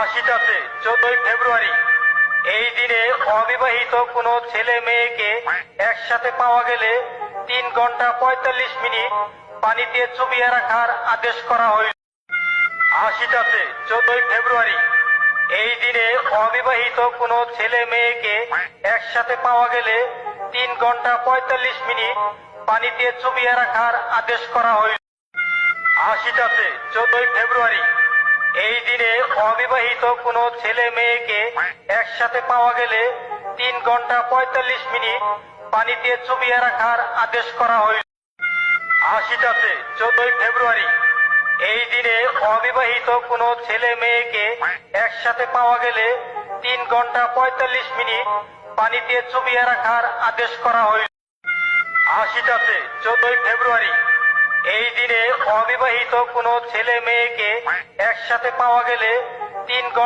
আশিটাতে 14ই ফেব্রুয়ারি এই দিনে অবিবাহিত কোনো ছেলে মেয়েকে একসাথে পাওয়া গেলে 3 ঘন্টা 45 মিনিট পানিতে চুবিয়ে রাখার আদেশ করা হইল। আশিটাতে 14ই ফেব্রুয়ারি এই দিনে অবিবাহিত কোনো ছেলে মেয়েকে একসাথে পাওয়া গেলে 3 ঘন্টা 45 মিনিট পানিতে চুবিয়ে রাখার আদেশ করা হইল। আশিটাতে 14ই ফেব্রুয়ারি এই দিনে অবিবাহিত কোনো ছেলে মেয়েকে একসাথে পাওয়া গেলে 3 ঘন্টা 45 মিনিট পানিতে চুবিয়ে রাখার আদেশ করা হইল। আশিটাতে 14ই ফেব্রুয়ারি এই দিনে অবিবাহিত কোনো ছেলে মেয়েকে একসাথে পাওয়া গেলে 3 ঘন্টা 45 মিনিট পানিতে চুবিয়ে রাখার আদেশ করা হইল। আশিটাতে 14ই ফেব্রুয়ারি এই দিনে অবিবাহিত কোনো ছেলে মেয়েকে একসাথে পাওয়া গেলে 3 ঘন্টা